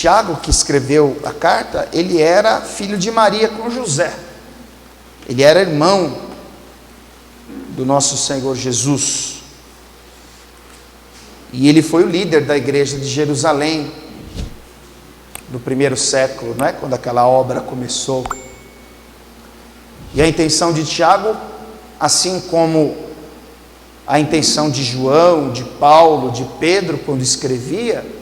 Tiago, que escreveu a carta, ele era filho de Maria com José. Ele era irmão do nosso Senhor Jesus. E ele foi o líder da igreja de Jerusalém no primeiro século, não é? Quando aquela obra começou. E a intenção de Tiago, assim como a intenção de João, de Paulo, de Pedro, quando escrevia,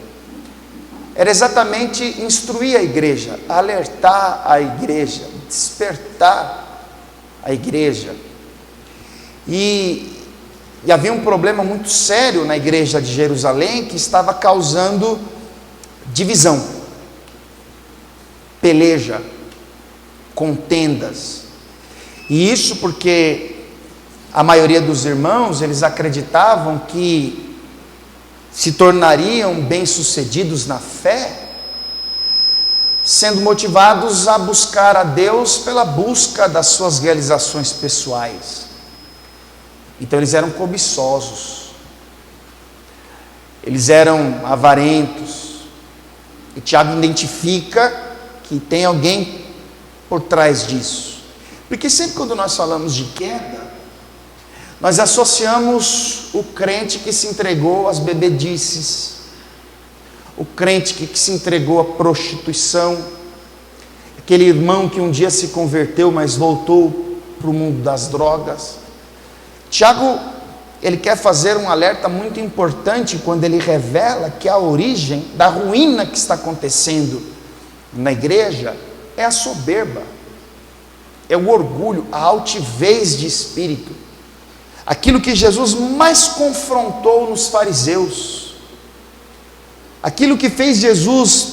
era exatamente instruir a igreja, alertar a igreja, despertar a igreja. E havia um problema muito sério na igreja de Jerusalém, que estava causando divisão, peleja, contendas. E isso porque a maioria dos irmãos, eles acreditavam que se tornariam bem-sucedidos na fé, sendo motivados a buscar a Deus pela busca das suas realizações pessoais. Então eles eram cobiçosos, eles eram avarentos, e Tiago identifica que tem alguém por trás disso, porque sempre quando nós falamos de queda, nós associamos o crente que se entregou às bebedices, o crente que se entregou à prostituição, aquele irmão que um dia se converteu, mas voltou para o mundo das drogas. Tiago, ele quer fazer um alerta muito importante quando ele revela que a origem da ruína que está acontecendo na igreja é a soberba, é o orgulho, a altivez de espírito. Aquilo que Jesus mais confrontou nos fariseus, aquilo que fez Jesus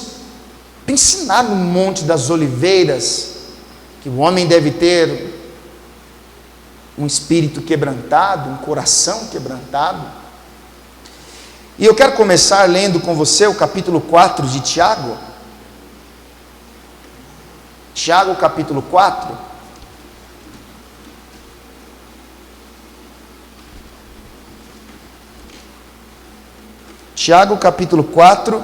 ensinar no Monte das Oliveiras, que o homem deve ter um espírito quebrantado, um coração quebrantado. E eu quero começar lendo com você o capítulo 4 de Tiago. Tiago capítulo 4. Tiago capítulo 4,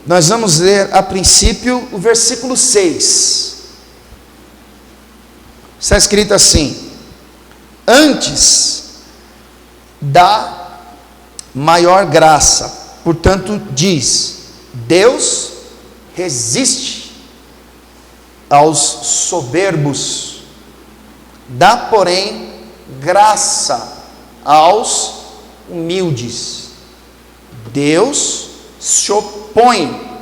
nós vamos ler a princípio o versículo 6, está escrito assim: antes da maior graça, portanto diz, Deus resiste aos soberbos, dá porém graça aos humildes. Deus se opõe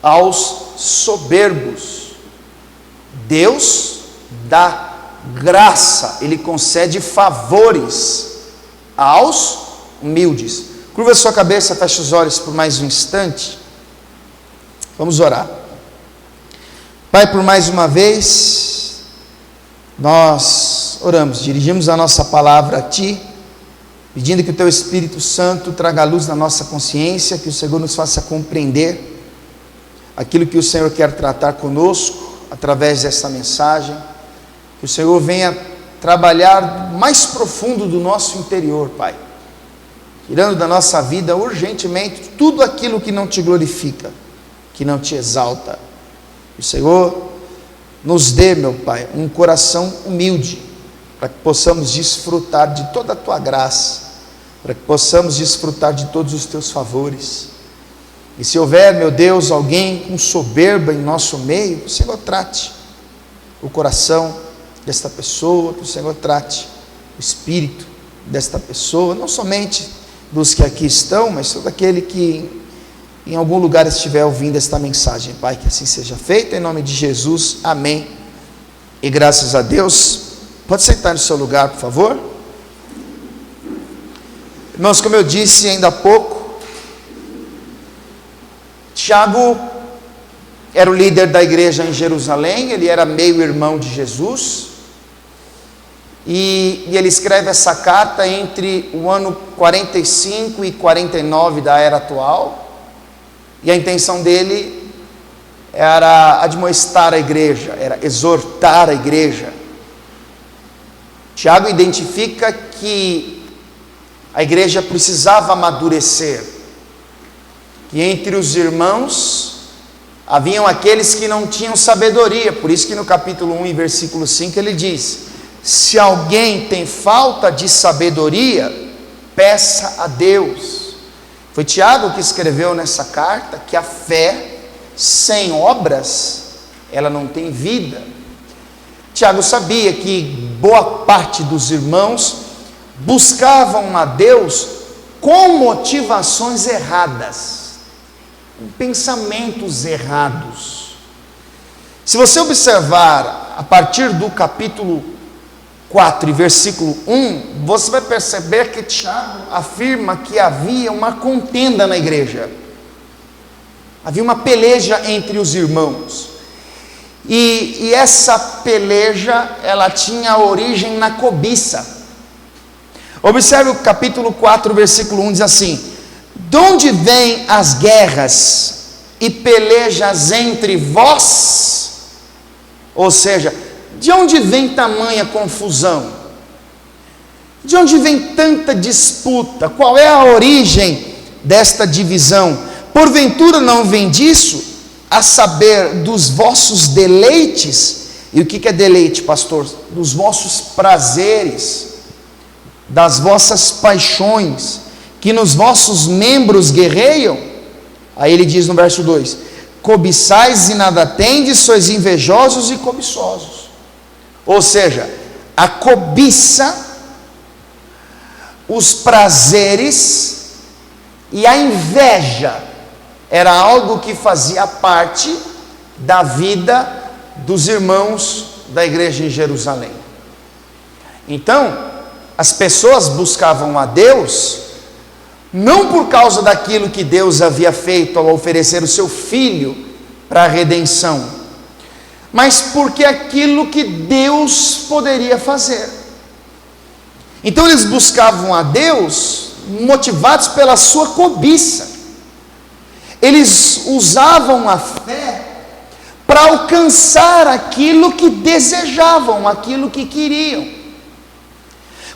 aos soberbos, Deus dá graça, Ele concede favores aos humildes. Curva a sua cabeça, feche os olhos por mais um instante, vamos orar. Pai, por mais uma vez, nós oramos, dirigimos a nossa palavra a Ti, pedindo que o Teu Espírito Santo traga luz na nossa consciência, que o Senhor nos faça compreender aquilo que o Senhor quer tratar conosco, através desta mensagem, que o Senhor venha trabalhar mais profundo do nosso interior, Pai, tirando da nossa vida urgentemente tudo aquilo que não Te glorifica, que não Te exalta. O Senhor nos dê, meu Pai, um coração humilde, para que possamos desfrutar de toda a Tua graça, para que possamos desfrutar de todos os Teus favores. E se houver, meu Deus, alguém com soberba em nosso meio, o Senhor trate o coração desta pessoa, que o Senhor trate o espírito desta pessoa, não somente dos que aqui estão, mas todo aquele que em algum lugar estiver ouvindo esta mensagem. Pai, que assim seja feito, em nome de Jesus, amém, e graças a Deus. Pode sentar no seu lugar, por favor. Irmãos, como eu disse ainda há pouco, Tiago era o líder da igreja em Jerusalém, ele era meio-irmão de Jesus, e ele escreve essa carta entre o ano 45 e 49 da era atual, e a intenção dele era admoestar a igreja, era exortar a igreja. Tiago identifica que a igreja precisava amadurecer, E entre os irmãos haviam aqueles que não tinham sabedoria. Por isso que no capítulo 1 e versículo 5 ele diz: se alguém tem falta de sabedoria, peça a Deus. Foi Tiago que escreveu nessa carta que a fé sem obras, ela não tem vida. Tiago sabia que boa parte dos irmãos buscavam a Deus com motivações erradas, com pensamentos errados. Se você observar a partir do capítulo 4 e versículo 1, você vai perceber que Tiago afirma que havia uma contenda na igreja, havia uma peleja entre os irmãos. E essa peleja, ela tinha origem na cobiça. Observe o capítulo 4, versículo 1, diz assim: de onde vêm as guerras e pelejas entre vós? Ou seja, de onde vem tamanha confusão? De onde vem tanta disputa? Qual é a origem desta divisão? Porventura não vem disso? A saber, dos vossos deleites. E o que é deleite, pastor? Dos vossos prazeres, das vossas paixões, que nos vossos membros guerreiam. Aí ele diz no verso 2: cobiçais e nada tendes, sois invejosos e cobiçosos. Ou seja, a cobiça, os prazeres e a inveja era algo que fazia parte da vida dos irmãos da igreja em Jerusalém. Então, as pessoas buscavam a Deus não por causa daquilo que Deus havia feito ao oferecer o seu Filho para a redenção, mas porque aquilo que Deus poderia fazer. Então eles buscavam a Deus motivados pela sua cobiça. Eles usavam a fé para alcançar aquilo que desejavam, aquilo que queriam.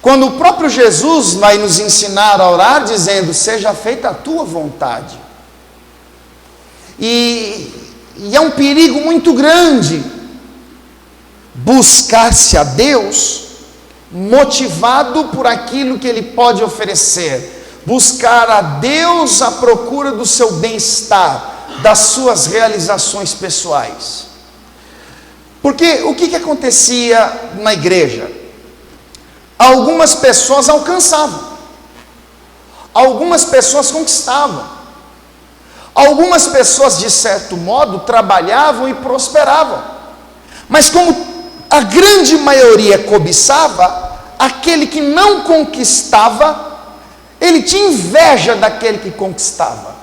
Quando o próprio Jesus vai nos ensinar a orar, dizendo: seja feita a tua vontade. E é um perigo muito grande buscar-se a Deus motivado por aquilo que Ele pode oferecer. Buscar a Deus à procura do seu bem-estar, das suas realizações pessoais. Porque o que acontecia na igreja? Algumas pessoas alcançavam, algumas pessoas conquistavam, algumas pessoas de certo modo trabalhavam e prosperavam, mas como a grande maioria cobiçava, aquele que não conquistava, ele tinha inveja daquele que conquistava.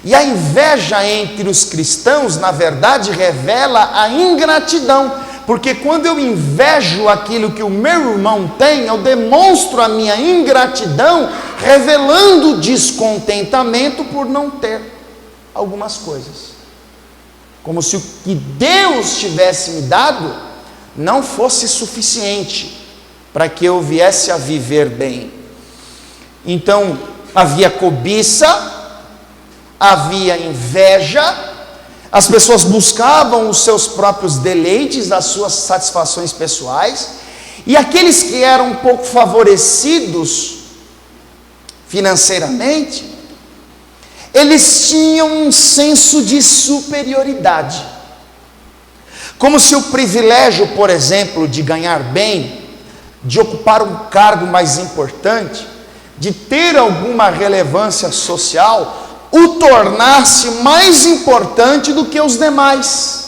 E a inveja entre os cristãos, na verdade, revela a ingratidão, porque quando eu invejo aquilo que o meu irmão tem, eu demonstro a minha ingratidão, revelando descontentamento por não ter algumas coisas, como se o que Deus tivesse me dado não fosse suficiente para que eu viesse a viver bem. Então, havia cobiça, havia inveja, as pessoas buscavam os seus próprios deleites, as suas satisfações pessoais, e aqueles que eram um pouco favorecidos financeiramente, eles tinham um senso de superioridade, como se o privilégio, por exemplo, de ganhar bem, de ocupar um cargo mais importante, de ter alguma relevância social, o tornasse mais importante do que os demais.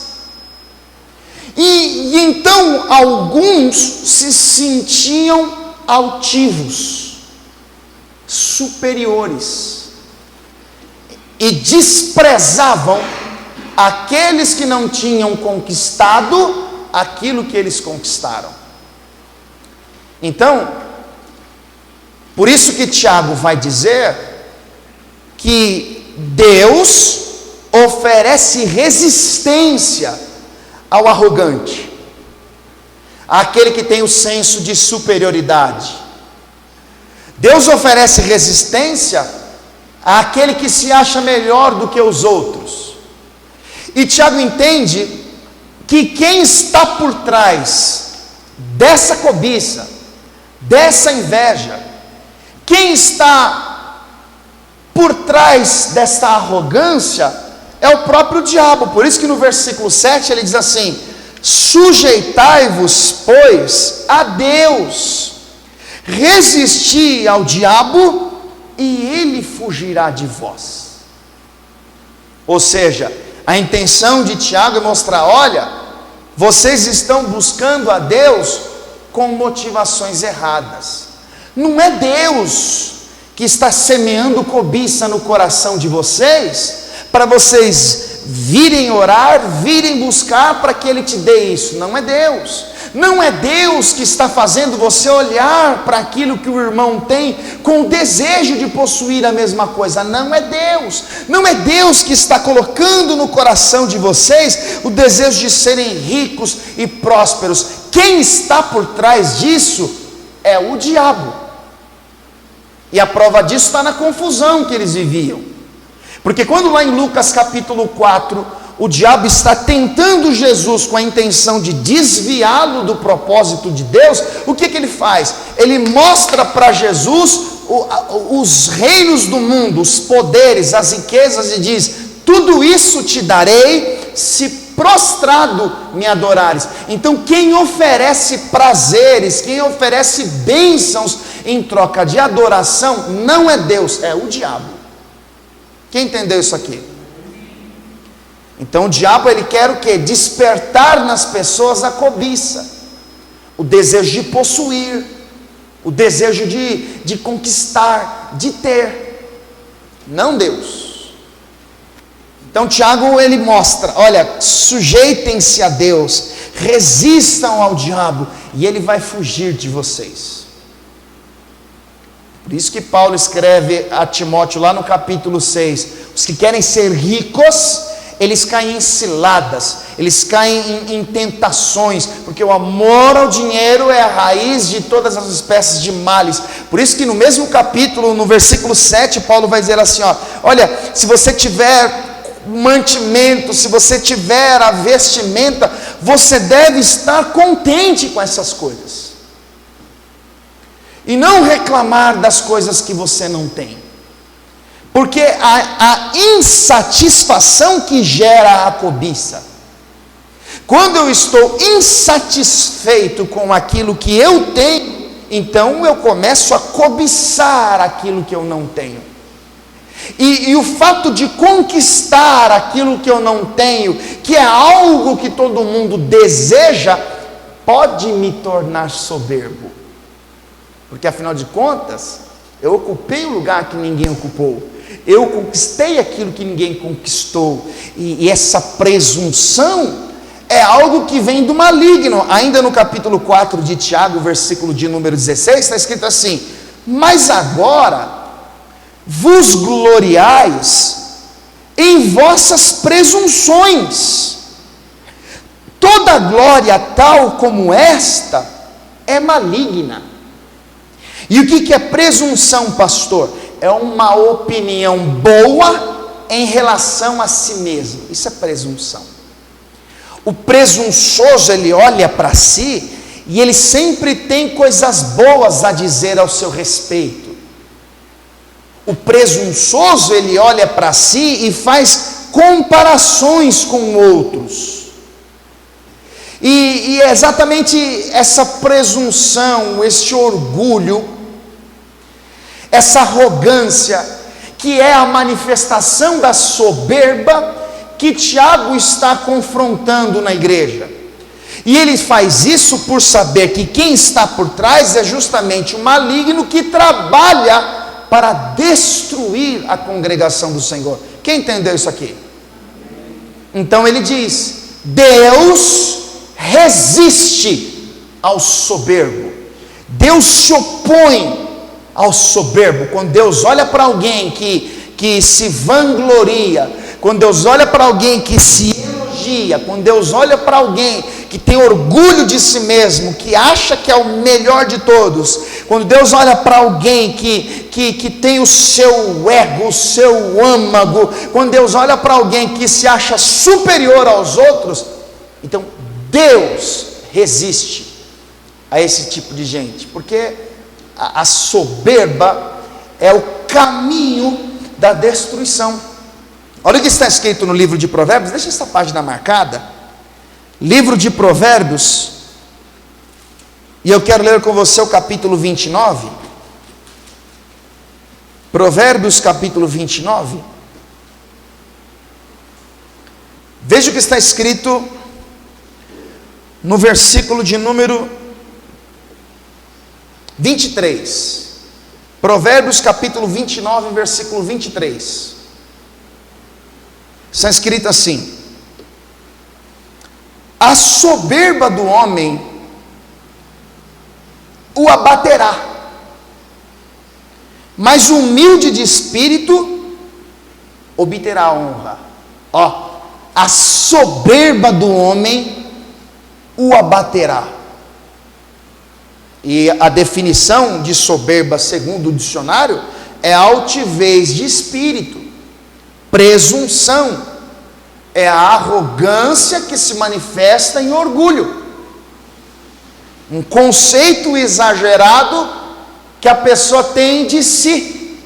E então alguns se sentiam altivos, superiores, e desprezavam aqueles que não tinham conquistado aquilo que eles conquistaram. Então, por isso que Tiago vai dizer que Deus oferece resistência ao arrogante, àquele que tem o senso de superioridade. Deus oferece resistência àquele que se acha melhor do que os outros. E Tiago entende que quem está por trás dessa cobiça, dessa inveja, quem está por trás desta arrogância é o próprio diabo. Por isso que no versículo 7 ele diz assim: sujeitai-vos, pois, a Deus, resisti ao diabo e ele fugirá de vós. Ou seja, a intenção de Tiago é mostrar: olha, vocês estão buscando a Deus com motivações erradas. Não é Deus que está semeando cobiça no coração de vocês, para vocês virem orar, virem buscar para que Ele te dê isso. Não é Deus. Não é Deus que está fazendo você olhar para aquilo que o irmão tem com o desejo de possuir a mesma coisa. Não é Deus. Não é Deus que está colocando no coração de vocês o desejo de serem ricos e prósperos. Quem está por trás disso é o diabo. E a prova disso está na confusão que eles viviam. Porque quando lá em Lucas capítulo 4, o diabo está tentando Jesus com a intenção de desviá-lo do propósito de Deus, o que ele faz? Ele mostra para Jesus os reinos do mundo, os poderes, as riquezas, e diz: tudo isso te darei se prostrado me adorares. Então quem oferece prazeres, quem oferece bênçãos em troca de adoração, não é Deus, é o diabo. Quem entendeu isso aqui? Então o diabo, ele quer o quê? Despertar nas pessoas a cobiça, o desejo de possuir, o desejo de conquistar, de ter, não Deus. Então Tiago, ele mostra: olha, sujeitem-se a Deus, resistam ao diabo, e ele vai fugir de vocês. Por isso que Paulo escreve a Timóteo lá no capítulo 6, os que querem ser ricos, eles caem em ciladas, eles caem em tentações, porque o amor ao dinheiro é a raiz de todas as espécies de males. Por isso que no mesmo capítulo, no versículo 7, Paulo vai dizer assim: ó, olha, se você tiver mantimento, se você tiver a vestimenta, você deve estar contente com essas coisas, e não reclamar das coisas que você não tem, porque a insatisfação que gera a cobiça. Quando eu estou insatisfeito com aquilo que eu tenho, então eu começo a cobiçar aquilo que eu não tenho, e o fato de conquistar aquilo que eu não tenho, que é algo que todo mundo deseja, pode me tornar soberbo. Porque afinal de contas, eu ocupei o lugar que ninguém ocupou, eu conquistei aquilo que ninguém conquistou, e essa presunção é algo que vem do maligno. Ainda no capítulo 4 de Tiago, versículo de número 16, está escrito assim: mas agora vos gloriais em vossas presunções, toda glória tal como esta é maligna. E o que é presunção, pastor? É uma opinião boa em relação a si mesmo. Isso é presunção. O presunçoso, ele olha para si e ele sempre tem coisas boas a dizer ao seu respeito. O presunçoso, ele olha para si e faz comparações com outros. E é exatamente essa presunção, esse orgulho, essa arrogância, que é a manifestação da soberba que Tiago está confrontando na igreja. E ele faz isso por saber que quem está por trás é justamente o maligno que trabalha para destruir a congregação do Senhor. Quem entendeu isso aqui? Então ele diz: Deus resiste ao soberbo, Deus se opõe ao soberbo. Quando Deus olha para alguém que se vangloria, quando Deus olha para alguém que se elogia, quando Deus olha para alguém que tem orgulho de si mesmo, que acha que é o melhor de todos, quando Deus olha para alguém que tem o seu ego, o seu âmago, quando Deus olha para alguém que se acha superior aos outros, então Deus resiste a esse tipo de gente, porque a soberba é o caminho da destruição. Olha o que está escrito no livro de Provérbios, deixa essa página marcada, livro de Provérbios, e eu quero ler com você o capítulo 29, Provérbios capítulo 29, veja o que está escrito no versículo de número 23, Provérbios capítulo 29, versículo 23, está escrito assim: a soberba do homem o abaterá, mas o humilde de espírito obterá honra. Ó, a soberba do homem o abaterá. E a definição de soberba, segundo o dicionário, é altivez de espírito, presunção, é a arrogância que se manifesta em orgulho, um conceito exagerado que a pessoa tem de si.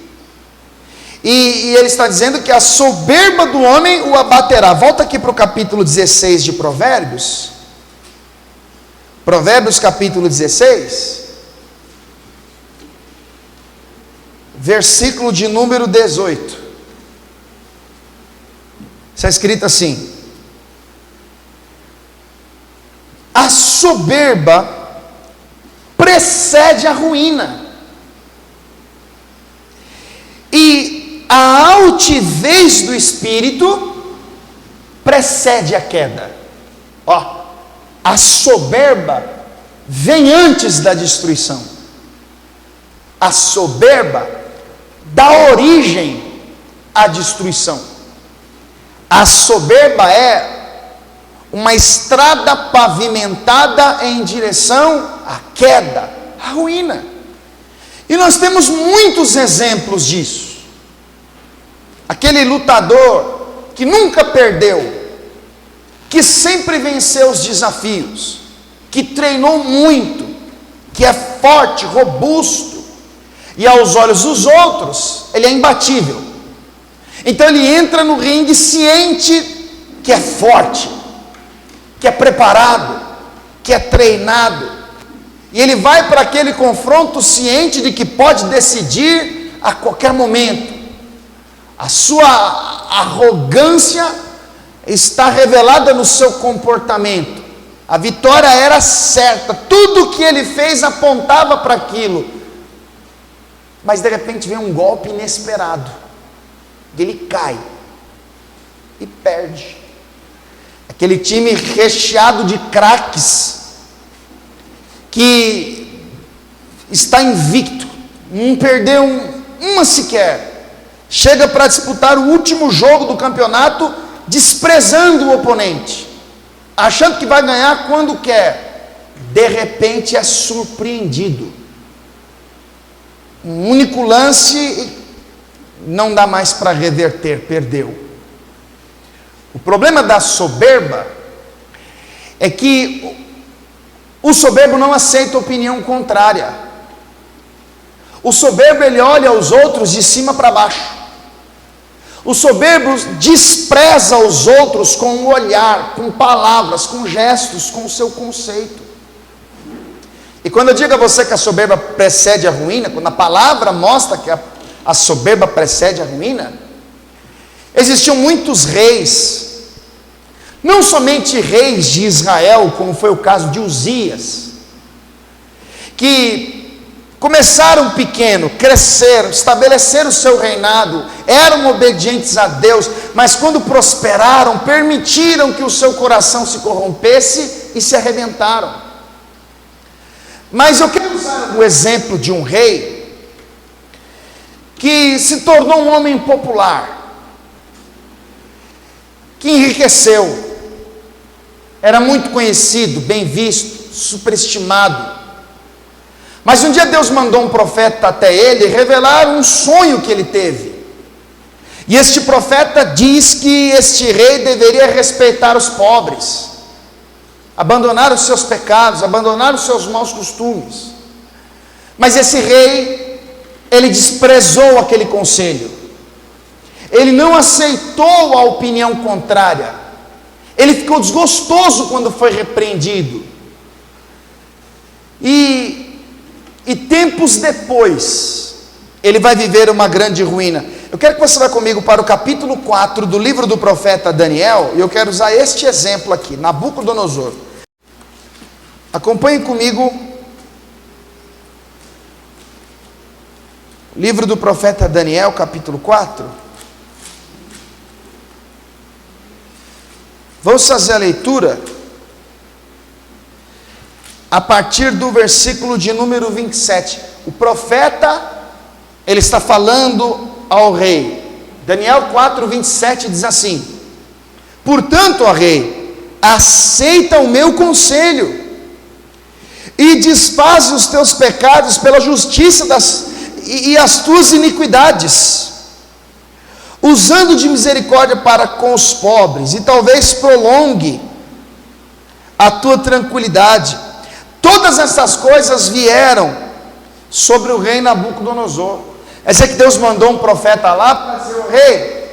E ele está dizendo que a soberba do homem o abaterá. Volta aqui para o capítulo 16 de Provérbios. Provérbios capítulo 16, versículo de número 18. Está escrito assim: a soberba precede a ruína, e a altivez do espírito precede a queda. Ó, a soberba vem antes da destruição. A soberba dá origem à destruição. A soberba é uma estrada pavimentada em direção à queda, à ruína. E nós temos muitos exemplos disso. Aquele lutador que nunca perdeu, que sempre venceu os desafios, que treinou muito, que é forte, robusto, e aos olhos dos outros, ele é imbatível. Então ele entra no ringue ciente que é forte, que é preparado, que é treinado, e ele vai para aquele confronto ciente de que pode decidir a qualquer momento. A sua arrogância está revelada no seu comportamento. A vitória era certa, tudo que ele fez apontava para aquilo, mas de repente vem um golpe inesperado, ele cai e perde. Aquele time recheado de craques, que está invicto, não perdeu uma sequer, chega para disputar o último jogo do campeonato, desprezando o oponente, achando que vai ganhar quando quer, de repente é surpreendido. Um único lance, não dá mais para reverter, perdeu. O problema da soberba é que o soberbo não aceita opinião contrária. O soberbo, ele olha os outros de cima para baixo. O soberbo despreza os outros com o olhar, com palavras, com gestos, com o seu conceito. E quando eu digo a você que a soberba precede a ruína, quando a palavra mostra que a soberba precede a ruína, existiam muitos reis, não somente reis de Israel, como foi o caso de Uzias, que começaram pequeno, cresceram, estabeleceram o seu reinado, eram obedientes a Deus, mas quando prosperaram, permitiram que o seu coração se corrompesse e se arrebentaram. Mas eu quero usar o exemplo de um rei que se tornou um homem popular, que enriqueceu, era muito conhecido, bem visto, superestimado, Mas um dia Deus mandou um profeta até ele revelar um sonho que ele teve. E este profeta diz que este rei deveria respeitar os pobres, abandonar os seus pecados, abandonar os seus maus costumes. Mas esse rei, ele desprezou aquele conselho. Ele não aceitou a opinião contrária. Ele ficou desgostoso quando foi repreendido. E tempos depois, ele vai viver uma grande ruína. Eu quero que você vá comigo para o capítulo 4 do livro do profeta Daniel, e eu quero usar este exemplo aqui, Nabucodonosor. Acompanhe comigo o livro do profeta Daniel, capítulo 4. Vamos fazer a leitura a partir do versículo de número 27. O profeta, ele está falando ao rei. Daniel 4, 27 diz assim: portanto, ó rei, aceita o meu conselho e desfaz os teus pecados pela justiça e as tuas iniquidades, usando de misericórdia para com os pobres, e talvez prolongue a tua tranquilidade. Todas essas coisas vieram sobre o rei Nabucodonosor. É dizer que Deus mandou um profeta lá para dizer: o rei,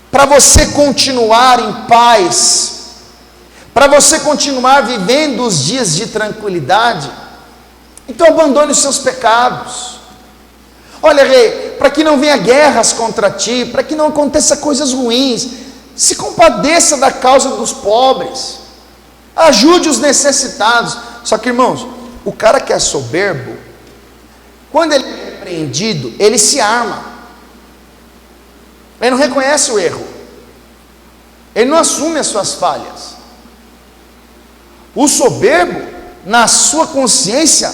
para você continuar em paz, para você continuar vivendo os dias de tranquilidade, então abandone os seus pecados. Olha, rei, para que não venha guerras contra ti, para que não aconteça coisas ruins, se compadeça da causa dos pobres, ajude os necessitados. Só que, irmãos, o cara que é soberbo, quando ele é repreendido, ele se arma, ele não reconhece o erro, ele não assume as suas falhas. O soberbo, na sua consciência,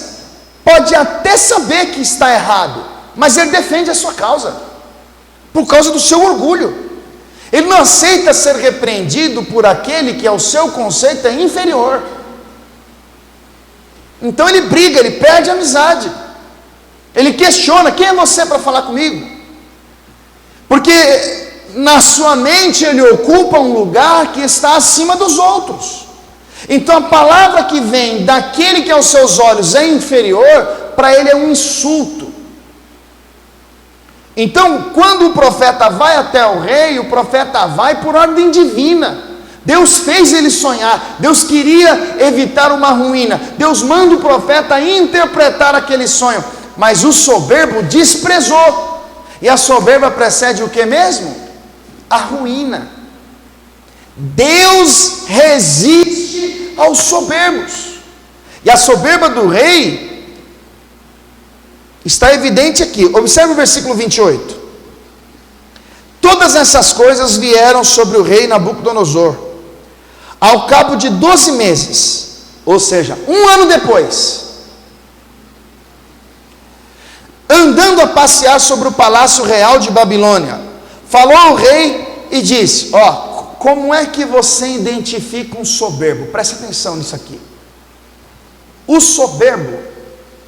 pode até saber que está errado, mas ele defende a sua causa, por causa do seu orgulho. Ele não aceita ser repreendido por aquele que, ao seu conceito, é inferior. Então ele briga, ele perde a amizade, ele questiona: quem é você para falar comigo? Porque na sua mente ele ocupa um lugar que está acima dos outros. Então a palavra que vem daquele que aos seus olhos é inferior, para ele é um insulto. Então, quando o profeta vai até o rei, o profeta vai por ordem divina. Deus fez ele sonhar, Deus queria evitar uma ruína, Deus manda o profeta interpretar aquele sonho, mas o soberbo desprezou, e a soberba precede o que mesmo? A ruína. Deus resiste aos soberbos, e a soberba do rei está evidente aqui. Observe o versículo 28. Todas essas coisas vieram sobre o rei Nabucodonosor ao cabo de 12 meses, ou seja, 1 ano depois, andando a passear sobre o palácio real de Babilônia, falou ao rei e disse: ó, como é que você identifica um soberbo? Presta atenção nisso aqui. O soberbo,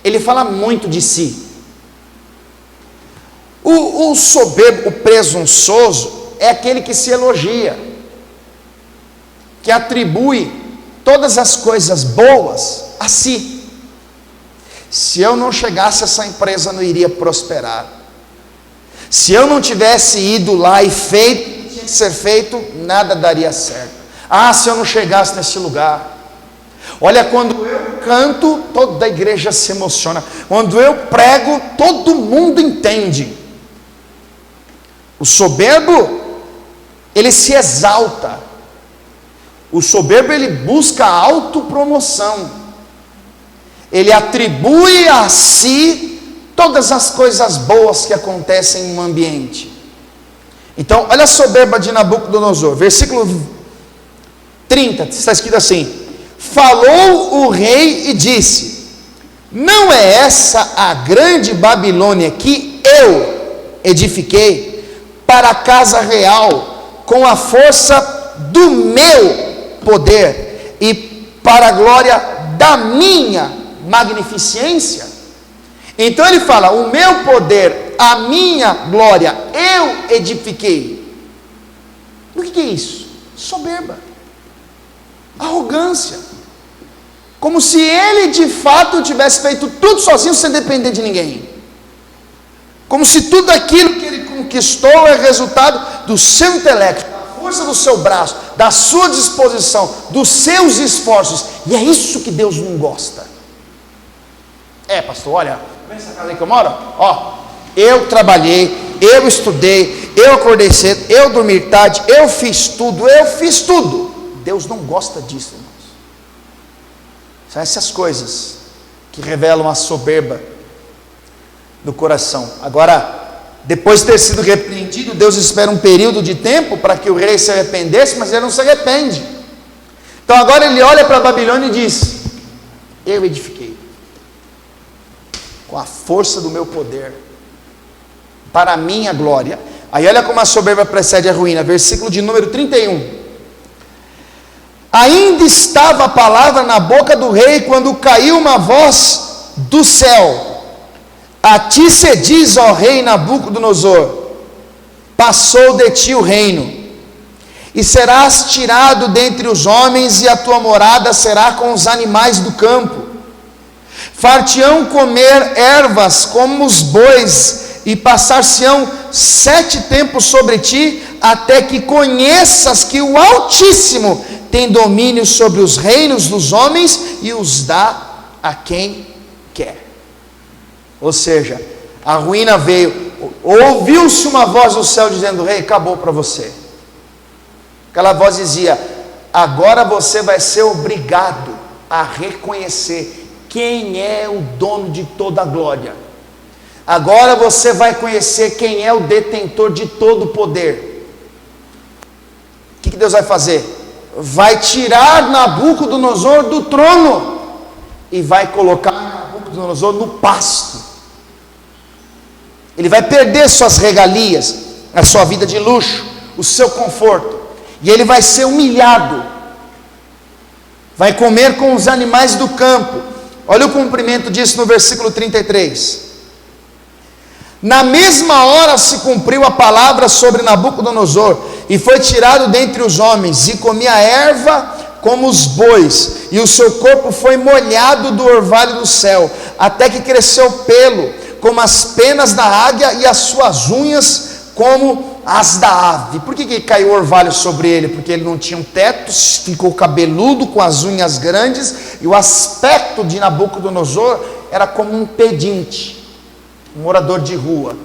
ele fala muito de si. O soberbo, o presunçoso, é aquele que se elogia, que atribui todas as coisas boas a si. Se eu não chegasse, essa empresa não iria prosperar. Se eu não tivesse ido lá e feito o que tinha que ser feito, nada daria certo. Ah, se eu não chegasse nesse lugar. Olha, quando eu canto, toda a igreja se emociona. Quando eu prego, todo mundo entende. O soberbo, ele se exalta. O soberbo, ele busca autopromoção. Ele atribui a si todas as coisas boas que acontecem em um ambiente. Então, olha a soberba de Nabucodonosor, versículo 30, está escrito assim: falou o rei e disse: não é essa a grande Babilônia que eu edifiquei para a casa real com a força do meu poder e para a glória da minha magnificência? Então ele fala: o meu poder, a minha glória, eu edifiquei. O que é isso? Soberba, arrogância, como se ele de fato tivesse feito tudo sozinho, sem depender de ninguém, como se tudo aquilo que ele conquistou é resultado do seu intelecto, da força do seu braço, da sua disposição, dos seus esforços. E é isso que Deus não gosta. Pastor, olha, essa casa aí que eu moro, eu trabalhei, eu estudei, eu acordei cedo, eu dormi tarde, eu fiz tudo. Deus não gosta disso, irmãos. São essas coisas que revelam a soberba do coração. Agora, depois de ter sido repreendido, Deus espera um período de tempo para que o rei se arrependesse, mas ele não se arrepende. Então agora ele olha para a Babilônia e diz: eu edifiquei com a força do meu poder, para a minha glória. Aí olha como a soberba precede a ruína, versículo de número 31. Ainda estava a palavra na boca do rei, quando caiu uma voz do céu: a ti se diz, ó rei Nabucodonosor, passou de ti o reino, e serás tirado dentre os homens, e a tua morada será com os animais do campo. Far-te-ão comer ervas como os bois, e passar-se-ão 7 tempos sobre ti, até que conheças que o Altíssimo tem domínio sobre os reinos dos homens e os dá a quem quer. Ou seja, a ruína veio, ouviu-se uma voz do céu dizendo: rei, acabou para você. Aquela voz dizia: agora você vai ser obrigado a reconhecer quem é o dono de toda a glória. Agora você vai conhecer quem é o detentor de todo o poder. O que Deus vai fazer? Vai tirar Nabucodonosor do trono e vai colocar Nabucodonosor no pasto. Ele vai perder suas regalias, a sua vida de luxo, o seu conforto, e ele vai ser humilhado. Vai comer com os animais do campo. Olha o cumprimento disso no versículo 33. Na mesma hora se cumpriu a palavra sobre Nabucodonosor, e foi tirado dentre os homens, e comia erva como os bois, e o seu corpo foi molhado do orvalho do céu, até que cresceu pelo, como as penas da águia, e as suas unhas como as da ave. Por que caiu o orvalho sobre ele? Porque ele não tinha um teto, ficou cabeludo, com as unhas grandes, e o aspecto de Nabucodonosor era como um pedinte, um morador de rua,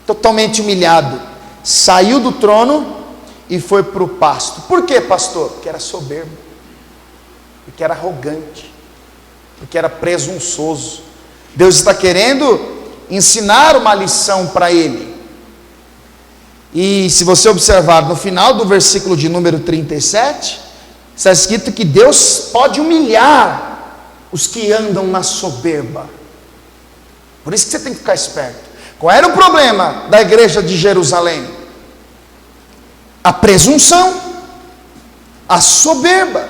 totalmente humilhado. Saiu do trono e foi para o pasto. Por quê, pastor? Porque era soberbo, porque era arrogante, porque era presunçoso. Deus está querendo ensinar uma lição para ele. E se você observar no final do versículo de número 37, está escrito que Deus pode humilhar os que andam na soberba. Por isso que você tem que ficar esperto. Qual era o problema da igreja de Jerusalém? A presunção, a soberba.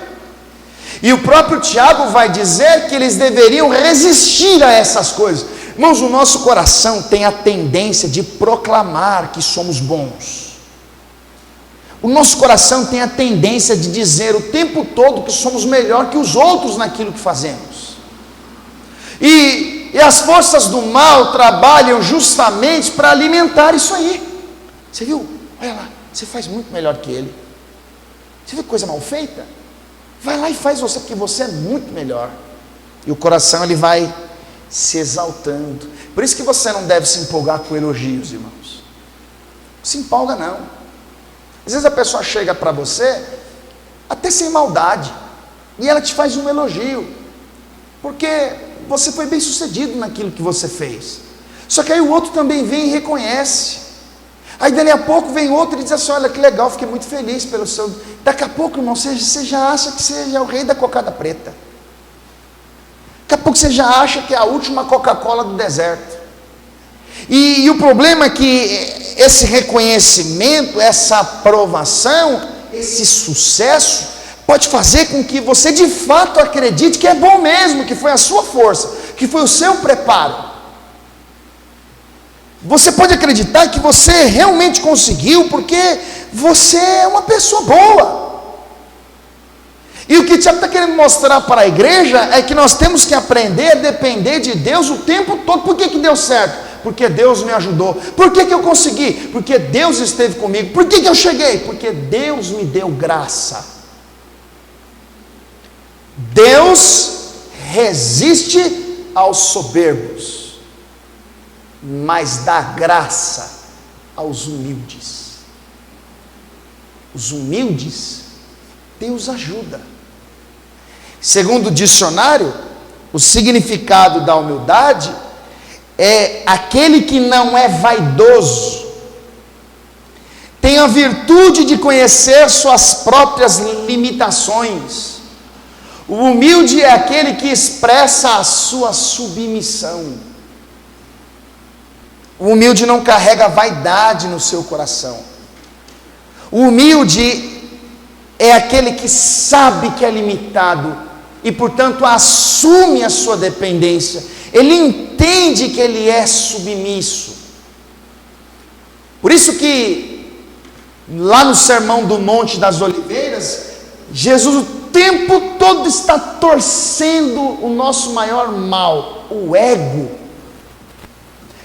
E o próprio Tiago vai dizer que eles deveriam resistir a essas coisas. Irmãos, o nosso coração tem a tendência de proclamar que somos bons. O nosso coração tem a tendência de dizer o tempo todo que somos melhor que os outros naquilo que fazemos. E as forças do mal trabalham justamente para alimentar isso aí. Você viu? Olha lá, você faz muito melhor que ele. Você viu que coisa mal feita? Vai lá e faz você, porque você é muito melhor. E o coração ele vai se exaltando. Por isso que você não deve se empolgar com elogios, irmãos. Não se empolga não. Às vezes a pessoa chega para você até sem maldade, e ela te faz um elogio, porque você foi bem sucedido naquilo que você fez. Só que aí o outro também vem e reconhece. Aí dali a pouco vem outro e diz assim: olha que legal, fiquei muito feliz pelo seu... Daqui a pouco, irmão, você já acha que você é o rei da cocada preta. Daqui a pouco você já acha que é a última Coca-Cola do deserto. E o problema é que esse reconhecimento, essa aprovação, esse sucesso, pode fazer com que você de fato acredite que é bom mesmo, que foi a sua força, que foi o seu preparo. Você pode acreditar que você realmente conseguiu, porque você é uma pessoa boa. E o que o Tiago está querendo mostrar para a igreja é que nós temos que aprender a depender de Deus o tempo todo. Por que deu certo? Porque Deus me ajudou. Por que eu consegui? Porque Deus esteve comigo. Por que eu cheguei? Porque Deus me deu graça. Deus resiste aos soberbos, mas dá graça aos humildes. Os humildes, Deus ajuda. Segundo o dicionário, o significado da humildade é aquele que não é vaidoso, tem a virtude de conhecer suas próprias limitações. O humilde é aquele que expressa a sua submissão. O humilde não carrega vaidade no seu coração. O humilde é aquele que sabe que é limitado e, portanto, assume a sua dependência. Ele entende que ele é submisso. Por isso que, lá no Sermão do Monte das Oliveiras, Jesus o tempo todo está torcendo o nosso maior mal, o ego.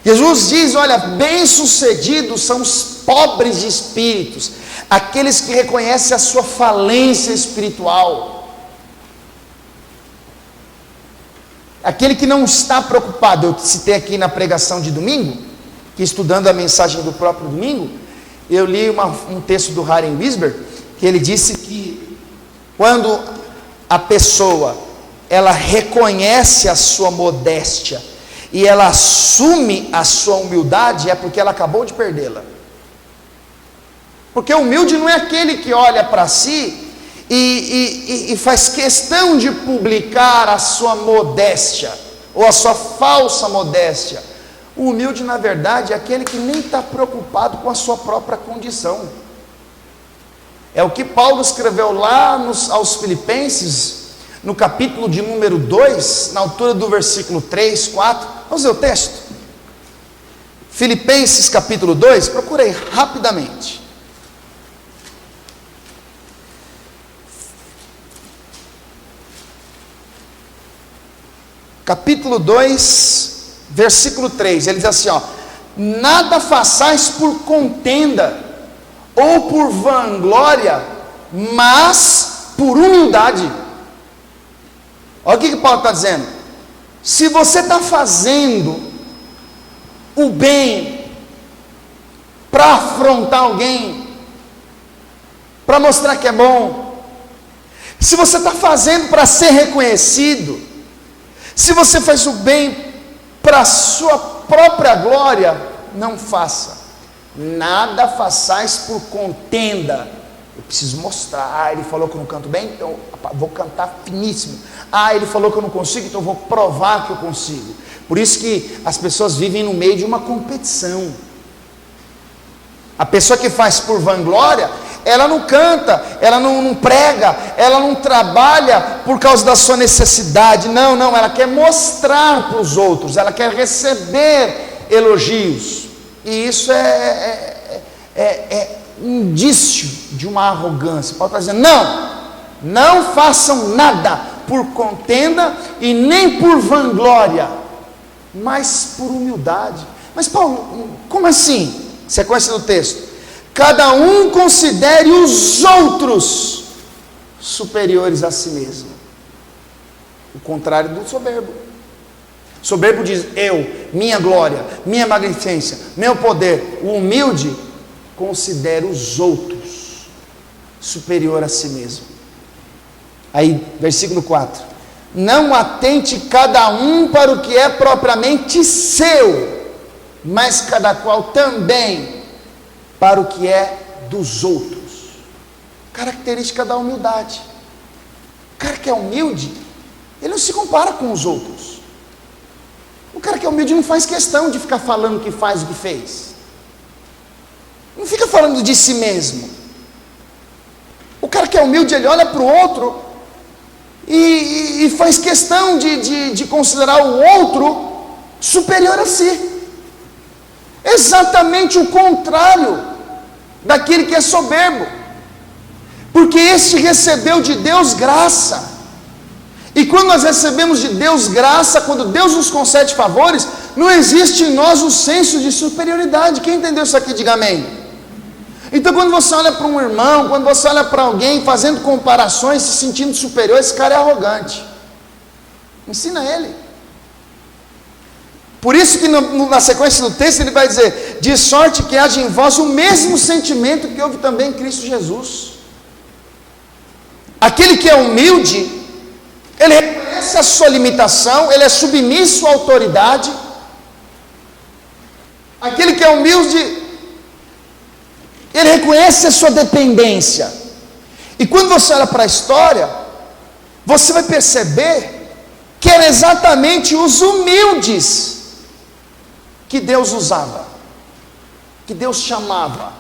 Jesus diz, olha, bem-sucedidos são os pobres de espíritos, aqueles que reconhecem a sua falência espiritual, aquele que não está preocupado. Eu citei aqui na pregação de domingo, que estudando a mensagem do próprio domingo, eu li um texto do Harry Wisber, que ele disse que quando a pessoa, ela reconhece a sua modéstia, e ela assume a sua humildade, é porque ela acabou de perdê-la. Porque o humilde não é aquele que olha para si e faz questão de publicar a sua modéstia, ou a sua falsa modéstia. O humilde, na verdade, é aquele que nem está preocupado com a sua própria condição. É o que Paulo escreveu lá aos Filipenses, no capítulo de número 2, na altura do versículo 3, 4. Vamos ver o texto? Filipenses capítulo 2, procurei rapidamente. Capítulo 2, versículo 3, ele diz assim, ó: nada façais por contenda, ou por vanglória, mas por humildade. Olha o que Paulo está dizendo. Se você está fazendo o bem para afrontar alguém, para mostrar que é bom, se você está fazendo para ser reconhecido, se você faz o bem para a sua própria glória, não faça. Nada façais por contenda. Eu preciso mostrar. Ele falou que eu não canto bem, então vou cantar finíssimo. Ele falou que eu não consigo, então vou provar que eu consigo. Por isso que as pessoas vivem no meio de uma competição. A pessoa que faz por vanglória, ela não canta, ela não prega, ela não trabalha por causa da sua necessidade. Não, ela quer mostrar para os outros, ela quer receber elogios. E isso é indício de uma arrogância. Paulo está dizendo, não façam nada por contenda e nem por vanglória, mas por humildade. Mas Paulo, como assim? Sequência do texto: cada um considere os outros superiores a si mesmo. O contrário do soberbo. Soberbo diz, minha glória, minha magnificência, meu poder. O humilde considera os outros superior a si mesmo. Aí, versículo 4: não atente cada um para o que é propriamente seu, mas cada qual também para o que é dos outros. Característica da humildade. O cara que é humilde, ele não se compara com os outros. O cara que é humilde não faz questão de ficar falando o que faz, o que fez. Não fica falando de si mesmo. O cara que é humilde, ele olha para o outro e faz questão de considerar o outro superior a si. Exatamente o contrário daquele que é soberbo, porque este recebeu de Deus graça. E quando nós recebemos de Deus graça, quando Deus nos concede favores, não existe em nós o senso de superioridade. Quem entendeu isso aqui, diga amém. Então quando você olha para um irmão, quando você olha para alguém fazendo comparações, se sentindo superior, esse cara é arrogante. Ensina ele. Por isso que na sequência do texto ele vai dizer: de sorte que haja em vós o mesmo sentimento que houve também em Cristo Jesus. Aquele que é humilde, ele reconhece a sua limitação, ele é submisso à autoridade. Aquele que é humilde, ele reconhece a sua dependência. E quando você olha para a história, você vai perceber que eram exatamente os humildes que Deus usava, que Deus chamava.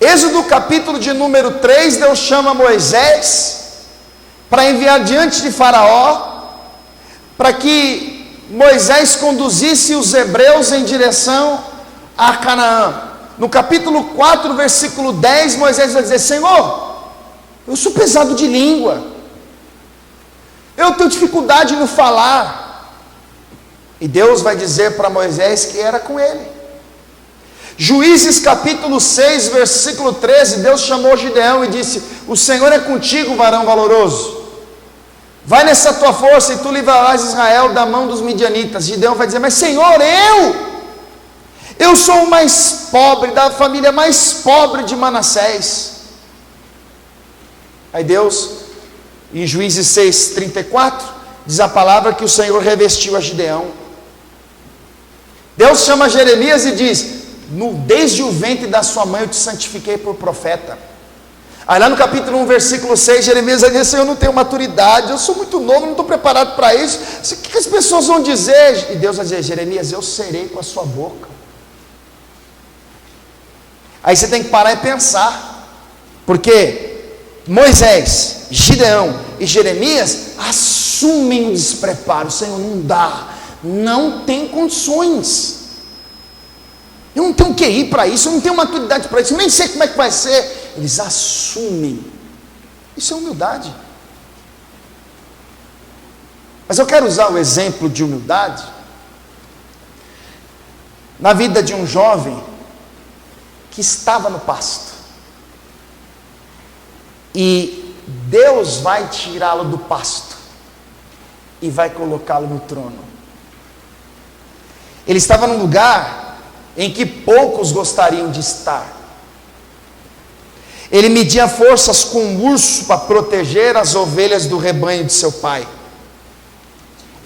Êxodo capítulo de número 3, Deus chama Moisés para enviar diante de Faraó, para que Moisés conduzisse os hebreus em direção a Canaã. No capítulo 4, versículo 10, Moisés vai dizer: Senhor, eu sou pesado de língua, eu tenho dificuldade no falar. E Deus vai dizer para Moisés que era com ele. Juízes capítulo 6, versículo 13, Deus chamou Gideão e disse: o Senhor é contigo, varão valoroso, vai nessa tua força e tu livrarás Israel da mão dos midianitas. Gideão vai dizer: mas Senhor, eu sou o mais pobre, da família mais pobre de Manassés. Aí Deus, em Juízes 6, 34, diz a palavra que o Senhor revestiu a Gideão. Deus chama Jeremias e diz: desde o ventre da sua mãe eu te santifiquei por profeta. Aí lá no capítulo 1, versículo 6, Jeremias vai dizer: Senhor, eu não tenho maturidade, eu sou muito novo, não estou preparado para isso, o que as pessoas vão dizer? E Deus vai dizer: Jeremias, eu serei com a sua boca. Aí você tem que parar e pensar, porque Moisés, Gideão e Jeremias assumem o despreparo. Senhor, não dá, não tem condições, eu não tenho QI para isso, eu não tenho maturidade para isso, eu nem sei como é que vai ser. Eles assumem. Isso é humildade. Mas eu quero usar o exemplo de humildade na vida de um jovem que estava no pasto, e Deus vai tirá-lo do pasto e vai colocá-lo no trono. Ele estava num lugar em que poucos gostariam de estar. Ele media forças com um urso para proteger as ovelhas do rebanho de seu pai.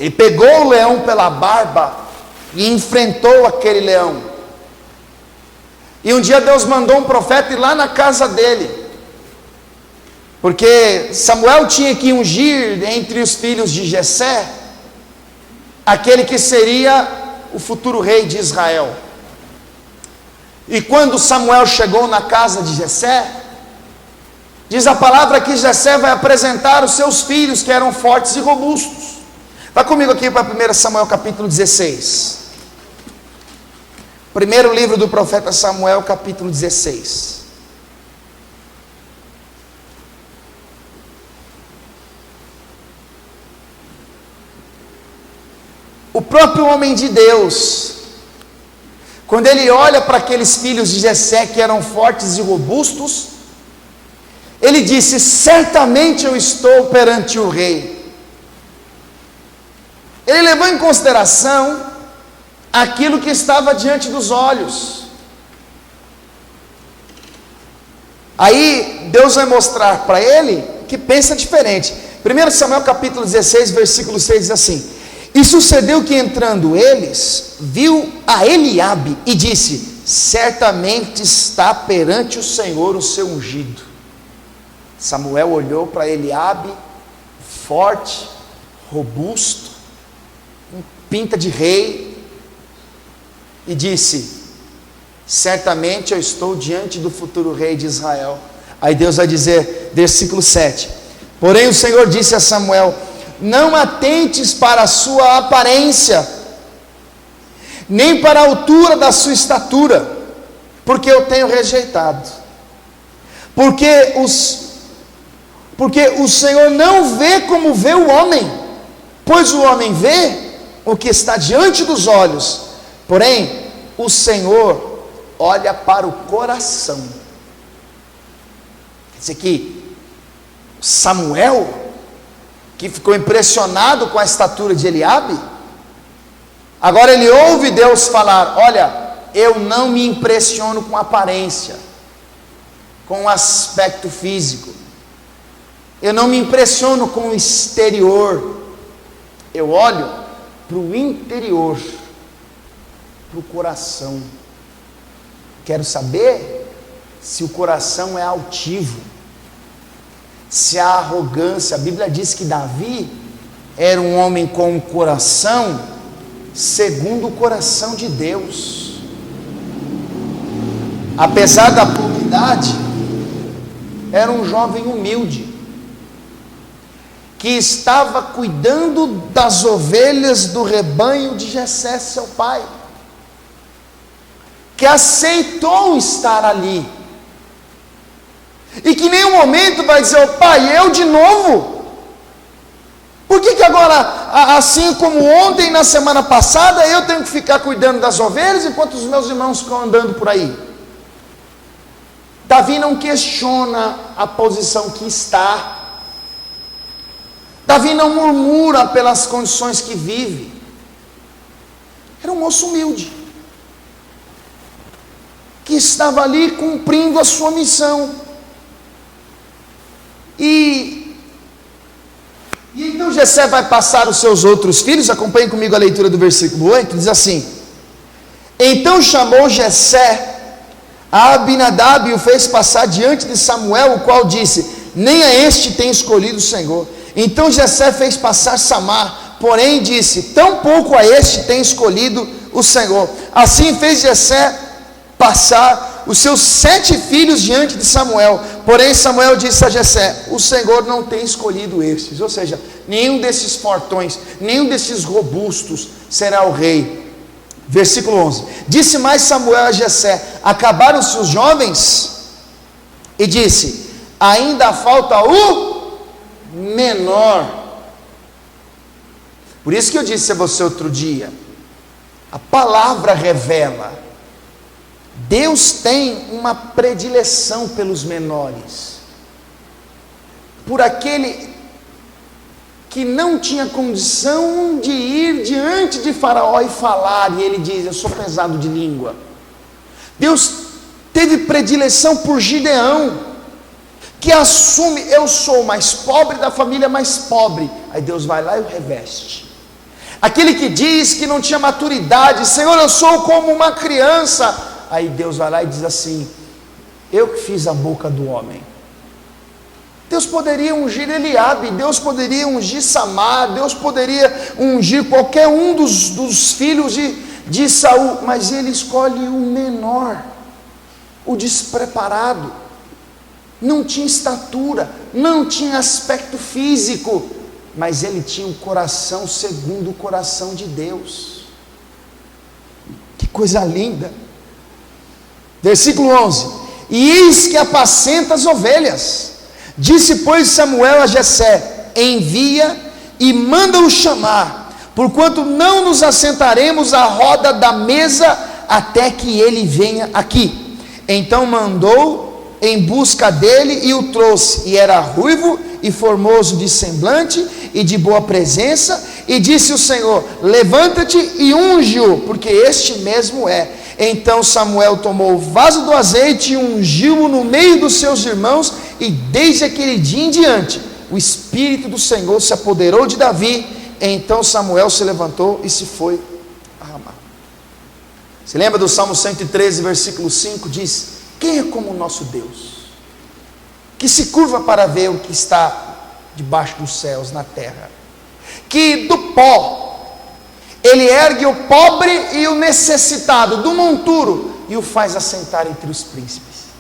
Ele pegou o leão pela barba e enfrentou aquele leão. E um dia Deus mandou um profeta ir lá na casa dele, porque Samuel tinha que ungir entre os filhos de Jessé aquele que seria o futuro rei de Israel. E quando Samuel chegou na casa de Jessé, diz a palavra que Jessé vai apresentar os seus filhos, que eram fortes e robustos. Vai comigo aqui para 1 Samuel capítulo 16. Primeiro livro do profeta Samuel, capítulo 16. O próprio homem de Deus, quando ele olha para aqueles filhos de Jessé que eram fortes e robustos, ele disse: certamente eu estou perante o rei. Ele levou em consideração aquilo que estava diante dos olhos. Aí Deus vai mostrar para ele que pensa diferente. 1 Samuel capítulo 16, versículo 6 diz assim: e sucedeu que entrando eles, viu a Eliabe e disse: certamente está perante o Senhor o seu ungido. Samuel olhou para Eliabe, forte, robusto, com pinta de rei, e disse: certamente eu estou diante do futuro rei de Israel. Aí Deus vai dizer, versículo 7: Porém o Senhor disse a Samuel: não atentes para a sua aparência, nem para a altura da sua estatura, porque eu tenho rejeitado. Porque o Senhor não vê como vê o homem, pois o homem vê o que está diante dos olhos, porém o Senhor olha para o coração. Quer dizer que Samuel, que ficou impressionado com a estatura de Eliabe, agora ele ouve Deus falar: olha, eu não me impressiono com a aparência, com o aspecto físico, eu não me impressiono com o exterior, eu olho para o interior, para o coração. Quero saber se o coração é altivo, se há arrogância. A Bíblia diz que Davi era um homem com um coração segundo o coração de Deus. Apesar da pouca idade, era um jovem humilde, que estava cuidando das ovelhas do rebanho de Jessé, seu pai, que aceitou estar ali, e que em nenhum momento vai dizer: oh, pai, eu de novo? Por que agora, assim como ontem, na semana passada, eu tenho que ficar cuidando das ovelhas, enquanto os meus irmãos ficam andando por aí? Davi não questiona a posição que está, Davi não murmura pelas condições que vive. Era um moço humilde, que estava ali cumprindo a sua missão. E então Jessé vai passar os seus outros filhos. Acompanhem comigo a leitura do versículo 8, diz assim: então chamou Jessé a Abinadab e o fez passar diante de Samuel, o qual disse: nem a este tem escolhido o Senhor. Então Jessé fez passar Samar, porém disse: tampouco a este tem escolhido o Senhor. Assim fez Jessé passar os seus 7 filhos diante de Samuel, porém Samuel disse a Jessé: o Senhor não tem escolhido estes. Ou seja, nenhum desses fortões, nenhum desses robustos será o rei. Versículo 11: disse mais Samuel a Jessé: acabaram-se os jovens? E disse: ainda falta o menor. Por isso que eu disse a você outro dia, a palavra revela, Deus tem uma predileção pelos menores, por aquele que não tinha condição de ir diante de Faraó e falar, e ele diz: eu sou pesado de língua. Deus teve predileção por Gideão, que assume: eu sou o mais pobre da família mais pobre. Aí Deus vai lá e o reveste. Aquele que diz que não tinha maturidade: Senhor, eu sou como uma criança. Aí Deus vai lá e diz assim: eu que fiz a boca do homem. Deus poderia ungir Eliabe, Deus poderia ungir Samar, Deus poderia ungir qualquer um dos filhos de Saul, mas ele escolhe o menor, o despreparado. Não tinha estatura, não tinha aspecto físico, mas ele tinha um coração segundo o coração de Deus. Que coisa linda. Versículo 11: e eis que apacenta as ovelhas. Disse, pois, Samuel a Jessé: envia e manda-o chamar, porquanto não nos assentaremos à roda da mesa até que ele venha aqui. Então mandou em busca dele e o trouxe, e era ruivo e formoso de semblante e de boa presença, e disse o Senhor: levanta-te e unge-o, porque este mesmo é. Então Samuel tomou o vaso do azeite e ungiu-o no meio dos seus irmãos, e desde aquele dia em diante o Espírito do Senhor se apoderou de Davi. Então Samuel se levantou e se foi a Ramá. Se lembra do Salmo 113, versículo 5? Diz: quem é como o nosso Deus, que se curva para ver o que está debaixo dos céus, na terra, que do pó ele ergue o pobre e o necessitado do monturo, e o faz assentar entre os príncipes.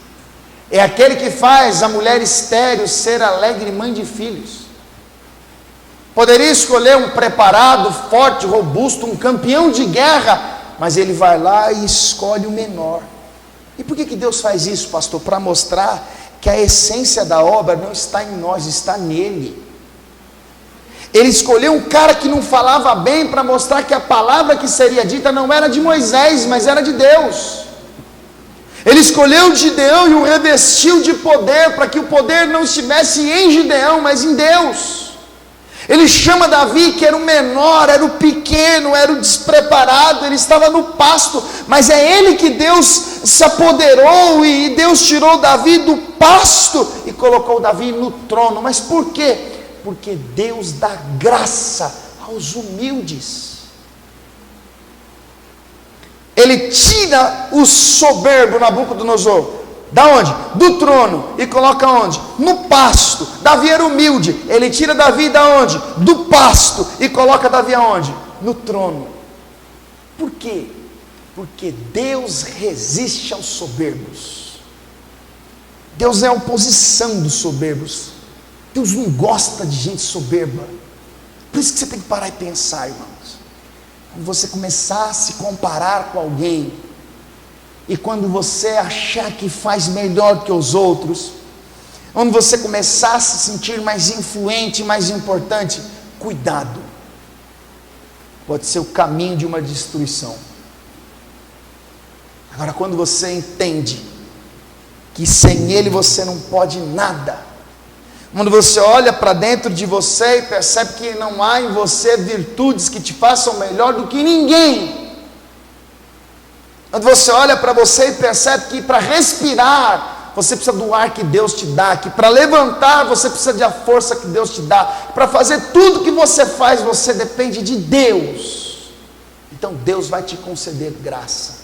É aquele que faz a mulher estéril ser alegre mãe de filhos. Poderia escolher um preparado, forte, robusto, um campeão de guerra, mas ele vai lá e escolhe o menor. E por que Deus faz isso, pastor? Para mostrar que a essência da obra não está em nós, está nele. Ele escolheu um cara que não falava bem para mostrar que a palavra que seria dita não era de Moisés, mas era de Deus. Ele escolheu Gideão e o revestiu de poder, para que o poder não estivesse em Gideão, mas em Deus. Ele chama Davi, que era o menor, era o pequeno, era o despreparado, ele estava no pasto, mas é ele que Deus se apoderou, e Deus tirou Davi do pasto e colocou Davi no trono. Mas por quê? Porque Deus dá graça aos humildes. Ele tira o soberbo Nabucodonosor, da onde? Do trono, e coloca onde? No pasto. Davi era humilde, ele tira Davi da onde? Do pasto, e coloca Davi aonde? No trono. Por quê? Porque Deus resiste aos soberbos. Deus é a oposição dos soberbos. Deus não gosta de gente soberba. Por isso que você tem que parar e pensar, irmãos. Quando você começar a se comparar com alguém, e quando você achar que faz melhor que os outros, quando você começar a se sentir mais influente, mais importante, cuidado. Pode ser o caminho de uma destruição. Agora, quando você entende que sem Ele você não pode nada, quando você olha para dentro de você e percebe que não há em você virtudes que te façam melhor do que ninguém. Quando você olha para você e percebe que para respirar, você precisa do ar que Deus te dá, que para levantar você precisa da força que Deus te dá, para fazer tudo que você faz, você depende de Deus. Então Deus vai te conceder graça,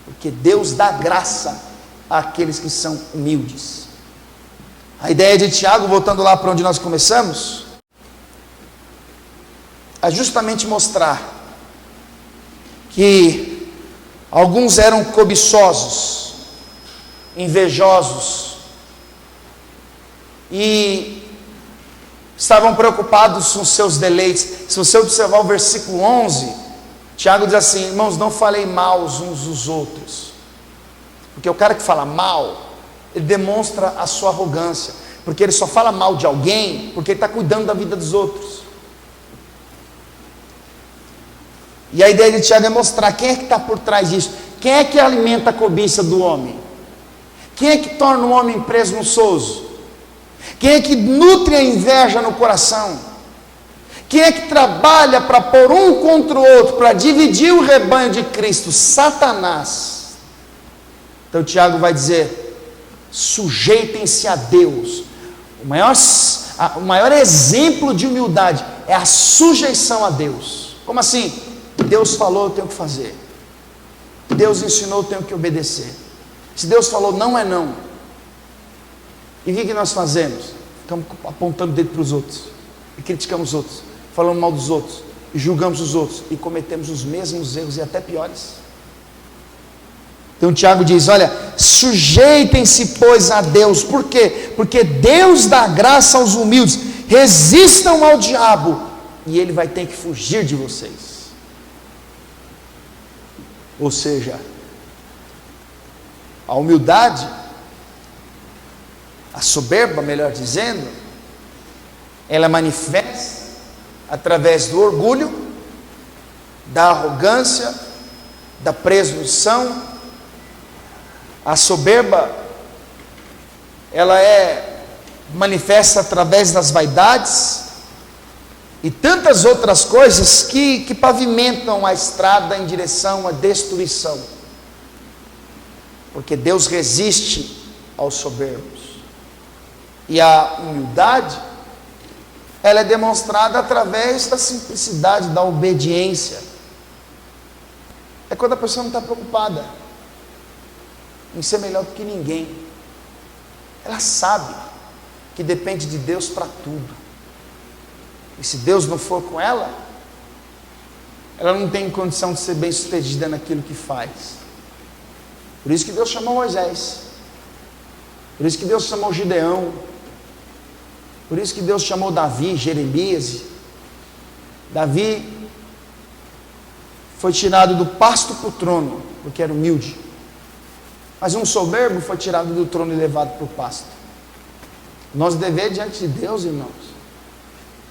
porque Deus dá graça àqueles que são humildes. A ideia de Tiago, voltando lá para onde nós começamos, é justamente mostrar que alguns eram cobiçosos, invejosos, e estavam preocupados com seus deleites. Se você observar o versículo 11, Tiago diz assim: irmãos, não falei mal uns dos outros, porque o cara que fala mal, ele demonstra a sua arrogância, porque ele só fala mal de alguém porque ele está cuidando da vida dos outros. E a ideia de Tiago é mostrar quem é que está por trás disso. Quem é que alimenta a cobiça do homem? Quem é que torna o homem presunçoso? Quem é que nutre a inveja no coração? Quem é que trabalha para pôr um contra o outro, para dividir o rebanho de Cristo? Satanás. Então Tiago vai dizer: sujeitem-se a Deus. O maior exemplo de humildade é a sujeição a Deus. Como assim? Deus falou, eu tenho que fazer. Deus ensinou, eu tenho que obedecer. Se Deus falou não, é não. E o que nós fazemos? Ficamos apontando o dedo para os outros, e criticamos os outros, falando mal dos outros, e julgamos os outros, e cometemos os mesmos erros, e até piores. Então Tiago diz: olha, sujeitem-se pois a Deus. Por quê? Porque Deus dá graça aos humildes. Resistam ao diabo, e ele vai ter que fugir de vocês. Ou seja, a humildade, a soberba, melhor dizendo, ela manifesta através do orgulho, da arrogância, da presunção. A soberba, ela manifesta através das vaidades e tantas outras coisas que pavimentam a estrada em direção à destruição. Porque Deus resiste aos soberbos. E a humildade, ela é demonstrada através da simplicidade, da obediência. É quando a pessoa não está preocupada em ser melhor do que ninguém. Ela sabe que depende de Deus para tudo. E se Deus não for com ela, ela não tem condição de ser bem sucedida naquilo que faz. Por isso que Deus chamou Moisés. Por isso que Deus chamou Gideão. Por isso que Deus chamou Davi, Jeremias. Davi foi tirado do pasto para o trono, porque era humilde. Mas um soberbo foi tirado do trono e levado para o pasto. Nosso dever diante de Deus, irmãos,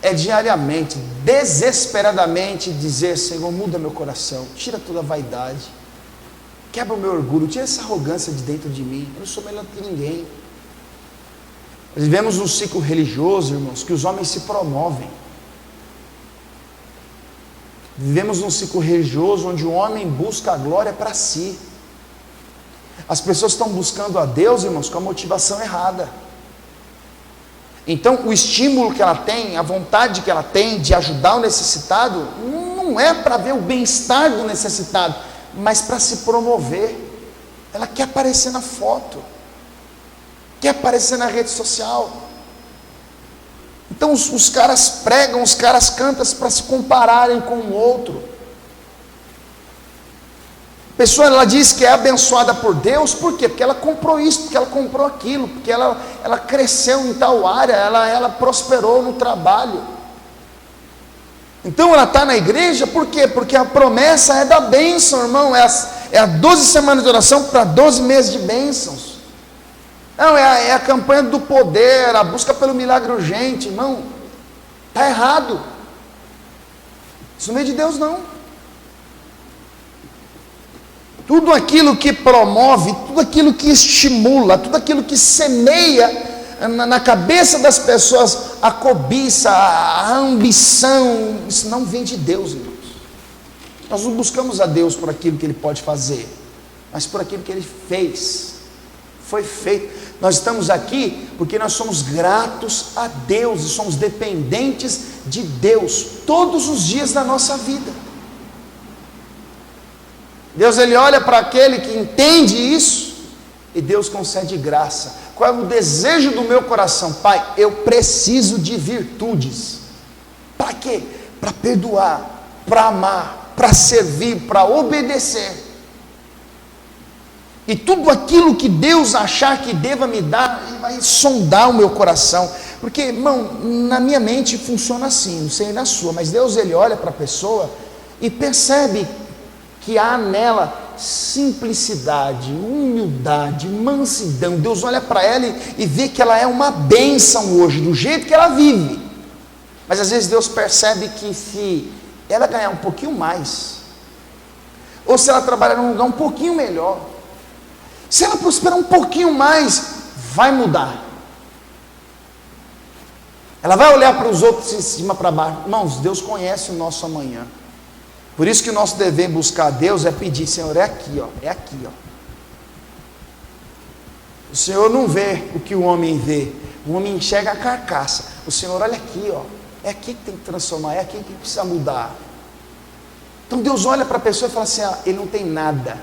é diariamente, desesperadamente dizer: Senhor, muda meu coração, tira toda a vaidade, quebra o meu orgulho, tira essa arrogância de dentro de mim, eu não sou melhor que ninguém. Nós vivemos um ciclo religioso, irmãos, que os homens se promovem. Vivemos um ciclo religioso onde o homem busca a glória para si. As pessoas estão buscando a Deus, irmãos, com a motivação errada. Então, o estímulo que ela tem, a vontade que ela tem de ajudar o necessitado, não é para ver o bem-estar do necessitado, mas para se promover. Ela quer aparecer na foto, quer aparecer na rede social. Então, os caras pregam, os caras cantam para se compararem com o outro. A pessoa, ela diz que é abençoada por Deus, por quê? Porque ela comprou isso, porque ela comprou aquilo, porque ela cresceu em tal área, ela prosperou no trabalho. Então ela está na igreja, por quê? Porque a promessa é da bênção, irmão, é a 12 semanas de oração para 12 meses de bênçãos. Não, é a campanha do poder, a busca pelo milagre urgente, irmão, está errado. Isso não é de Deus, não. Tudo aquilo que promove, tudo aquilo que estimula, tudo aquilo que semeia na cabeça das pessoas a cobiça, a ambição, isso não vem de Deus, irmãos. Nós não buscamos a Deus por aquilo que Ele pode fazer, mas por aquilo que Ele fez, foi feito. Nós estamos aqui porque nós somos gratos a Deus e somos dependentes de Deus todos os dias da nossa vida. Deus, Ele olha para aquele que entende isso, e Deus concede graça. Qual é o desejo do meu coração? Pai, eu preciso de virtudes. Para quê? Para perdoar, para amar, para servir, para obedecer. E tudo aquilo que Deus achar que deva me dar, Ele vai sondar o meu coração. Porque, irmão, na minha mente funciona assim, não sei na sua, mas Deus, Ele olha para a pessoa e percebe que há nela simplicidade, humildade, mansidão. Deus olha para ela e vê que ela é uma bênção hoje, do jeito que ela vive. Mas às vezes Deus percebe que se ela ganhar um pouquinho mais, ou se ela trabalhar num lugar um pouquinho melhor, se ela prosperar um pouquinho mais, vai mudar. Ela vai olhar para os outros de cima para baixo. Irmãos, Deus conhece o nosso amanhã. Por isso que o nosso dever buscar a Deus é pedir: Senhor, é aqui, ó, é aqui, ó. O Senhor não vê o que o homem vê, o homem enxerga a carcaça. O Senhor, olha aqui, ó, é aqui que tem que transformar, é aqui que precisa mudar. Então Deus olha para a pessoa e fala assim: ah, ele não tem nada,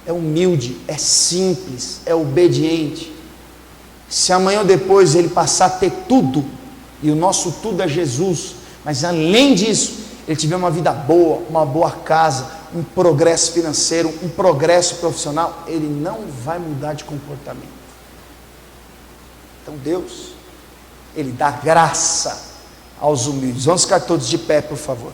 é humilde, é simples, é obediente. Se amanhã ou depois ele passar a ter tudo, e o nosso tudo é Jesus, mas além disso, ele tiver uma vida boa, uma boa casa, um progresso financeiro, um progresso profissional, ele não vai mudar de comportamento. Então Deus, Ele dá graça aos humildes. Vamos ficar todos de pé, por favor.